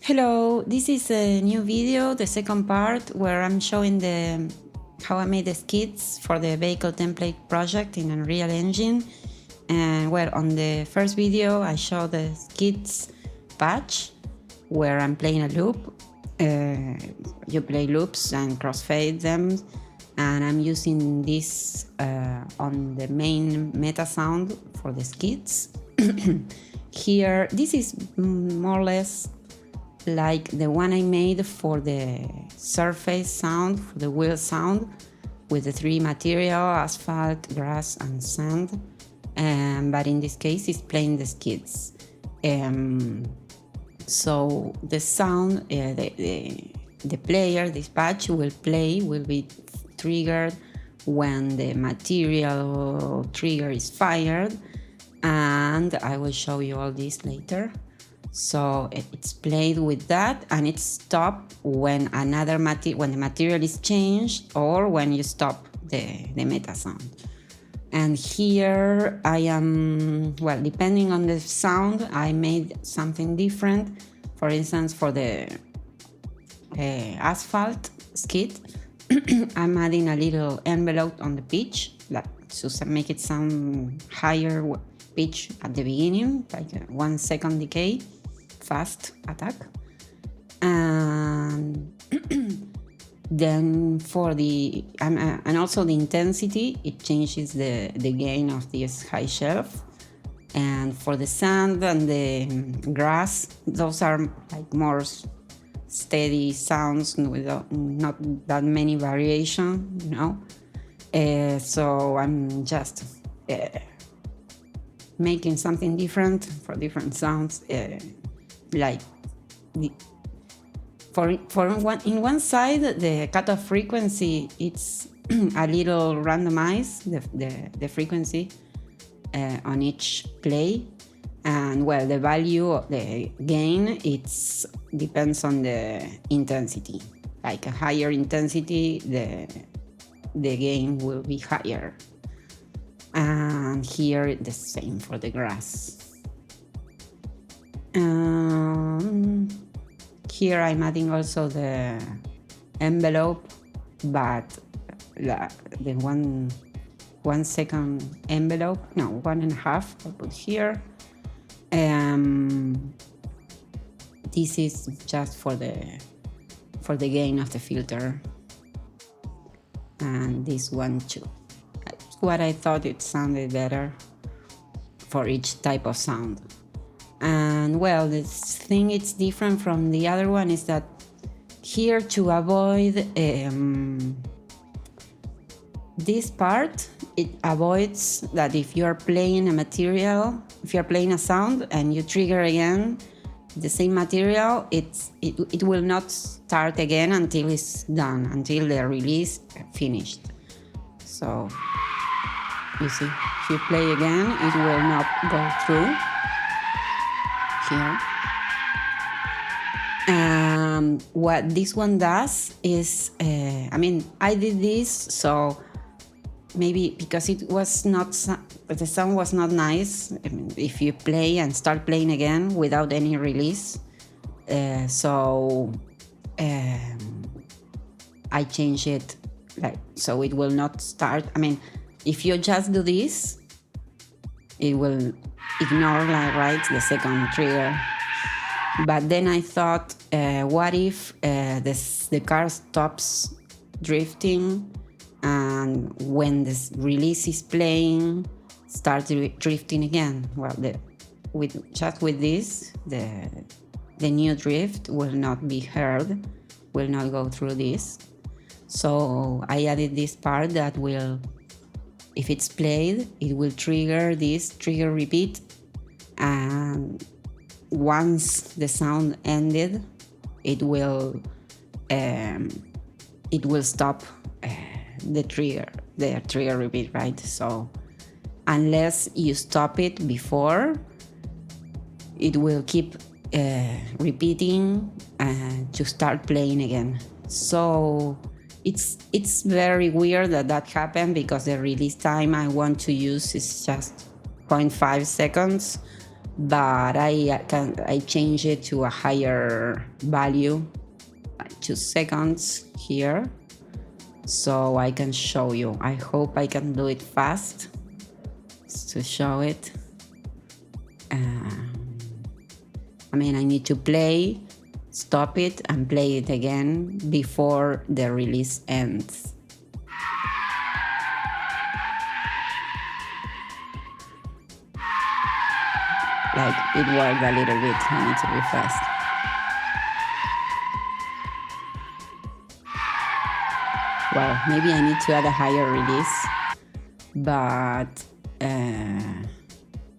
Hello, this is a new video, the second part, where I'm showing how I made the skids for the vehicle template project in Unreal Engine. And well, on the first video, I showed the skids patch where I'm playing a loop. You play loops and crossfade them, and I'm using this on the main Metasound for the skids. Here, this is more or less like the one I made for the surface sound, for the wheel sound, with the three material, asphalt, grass, and sand. But in this case, it's playing the skids. So the sound, the player, this patch will be triggered when the material trigger is fired, and I will show you all this later. So it's played with that, and it's stopped when when the material is changed or when you stop the Metasound. And here I am, well, depending on the sound, I made something different. For instance, for the asphalt skid, I'm adding a little envelope on the pitch to make it sound higher pitch at the beginning, like a 1 second decay, fast attack. And then for the and also the intensity, it changes the gain of this high shelf. And for the sand and the grass, those are like more steady sounds with not that many variation, you know. So I'm just making something different for different sounds, like in one side, the cutoff frequency, it's a little randomized, the frequency on each play. And well, the value of the gain, it's depends on the intensity. Like a higher intensity, the gain will be higher. And here the same for the grass. Here I'm adding also the envelope, but the 1 second envelope, no, 1.5 I put here. This is just for the gain of the filter, and this one too. That's what I thought it sounded better for each type of sound. And well, the thing it's different from the other one is that here, to avoid this part, it avoids that if you're playing a material, if you're playing a sound and you trigger again the same material, it will not start again until it's done, until the release finished. So you see, if you play again, it will not go through here. What this one does is, I did this so maybe because it was not, the sound was not nice. If you play and start playing again without any release, so I changed it so it will not start. If you just do this, it will ignore the second trigger. But then I thought, what if the car stops drifting, and when this release is playing, start drifting again? Well, with this, the new drift will not be heard, will not go through this. So I added this part that will, if it's played, it will trigger this trigger repeat, and once the sound ended, it will stop the trigger repeat, right? So unless you stop it before, it will keep repeating to start playing again. So it's very weird that happened, because the release time I want to use is just 0.5 seconds. but I change it to a higher value, like 2 seconds here, so I can show you. I hope I can do it fast to show it. I mean, I need to play, stop it, and play it again before the release ends. Like, it worked a little bit. I need to be fast. Well, maybe I need to add a higher release, but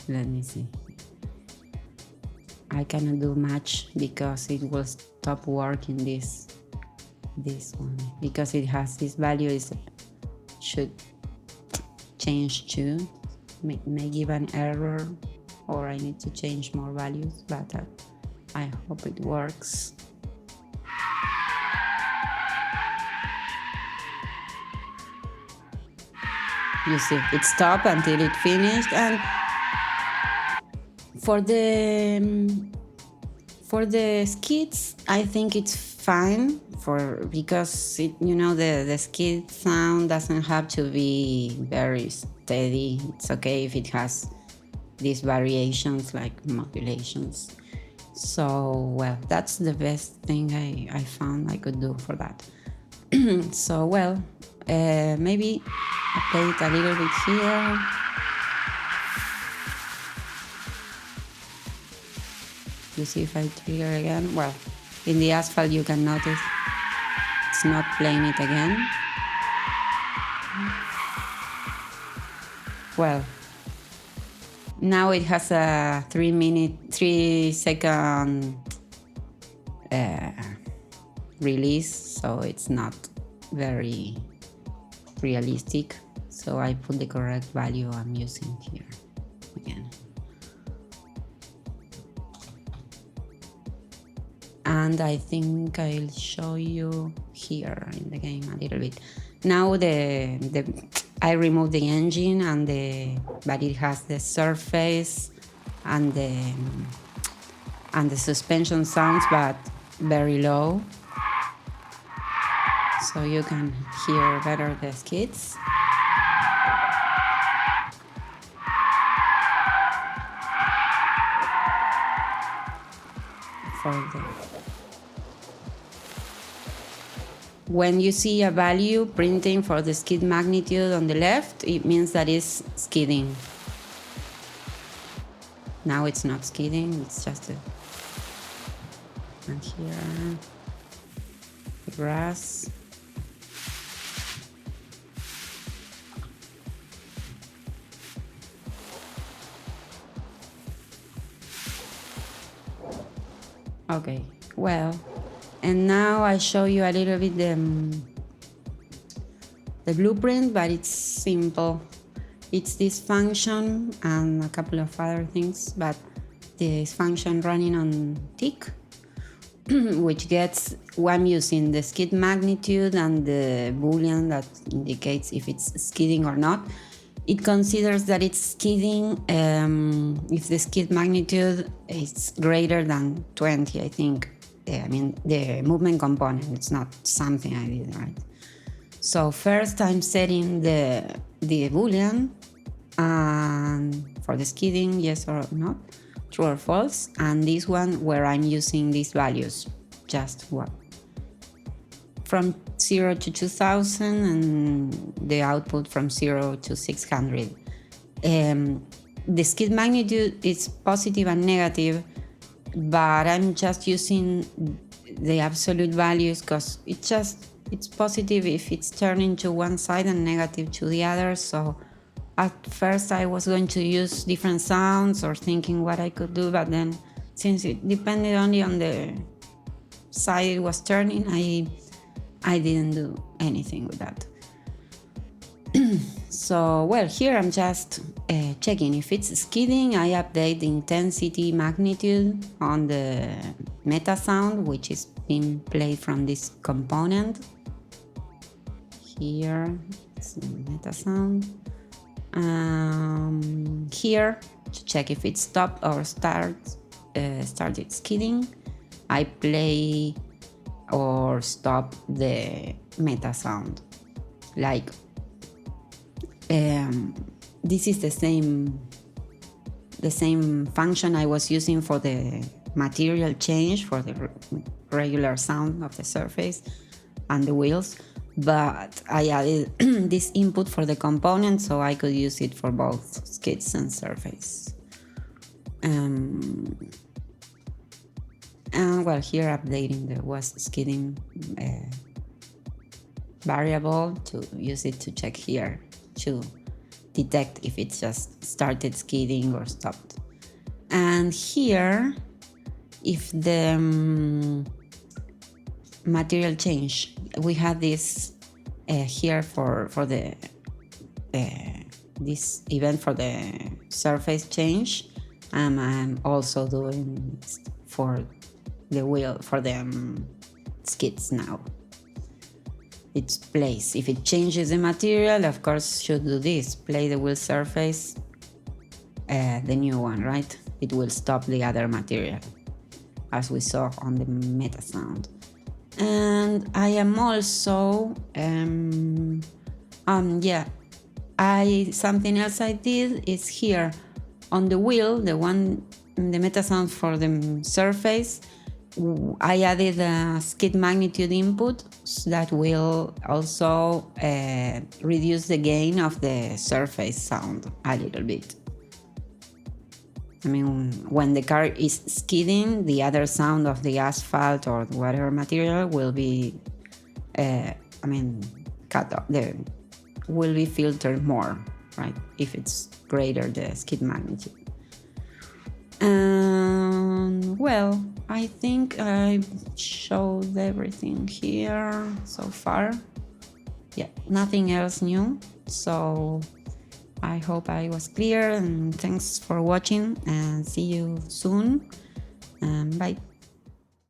let me see. I cannot do much because it will stop working this one, because it has this value. Is should change to may give an error, or I need to change more values, but I hope it works. You see, it stopped until it finished, and for the skids, I think it's fine because the skid sound doesn't have to be very steady. It's okay if it has these variations like modulations. So, well, that's the best thing I found I could do for that. So, well, maybe I play it a little bit here. You see if I trigger again. Well, in the asphalt you can notice it's not playing it again. Well, now it has a 3 second release, so it's not very realistic. So I put the correct value I'm using here again. And I think I'll show you here in the game a little bit. Now I removed the engine but it has the surface and the suspension sounds, but very low, so you can hear better the skids. When you see a value printing for the skid magnitude on the left, it means that it's skidding. Now it's not skidding, it's just and here, the grass. Okay, well, and now I show you a little bit the blueprint, but it's simple. It's this function and a couple of other things, but this function running on tick, which gets one using the skid magnitude and the boolean that indicates if it's skidding or not. It considers that it's skidding if the skid magnitude is greater than 20, I think. I mean, the movement component, it's not something I did, right? So first I'm setting the boolean for the skidding, yes or not, true or false, and this one where I'm using these values, just one. From 0 to 2000 and the output from 0 to 600. The skid magnitude is positive and negative, but I'm just using the absolute values because it's positive if it's turning to one side and negative to the other. So at first I was going to use different sounds or thinking what I could do, but then since it depended only on the side it was turning, I didn't do anything with that. So, well, here I'm just checking if it's skidding. I update the intensity magnitude on the Metasound, which is being played from this component. Here it's the Metasound. Here, to check if it stopped or started skidding, I play or stop the Metasound. Like, this is the same function I was using for the material change, for the regular sound of the surface and the wheels, but I added this input for the component so I could use it for both skids and surface. And well, here updating the was skidding variable to use it to check here to detect if it just started skidding or stopped. And here, if the material change, we have this here for the this event for the surface change, and I'm also doing for the wheel for the skids now. It plays. If it changes the material, of course, should do this. Play the wheel surface, the new one, right? It will stop the other material, as we saw on the Metasound. And I am also, something else I did is here on the wheel, the Metasound for the surface, I added a skid magnitude input that will also reduce the gain of the surface sound a little bit. I mean, when the car is skidding, the other sound of the asphalt or whatever material will be, cut off. Will be filtered more, right? If it's greater the skid magnitude. Well, I think I showed everything here so far. Yeah, nothing else new. So I hope I was clear, and thanks for watching, and see you soon. Bye.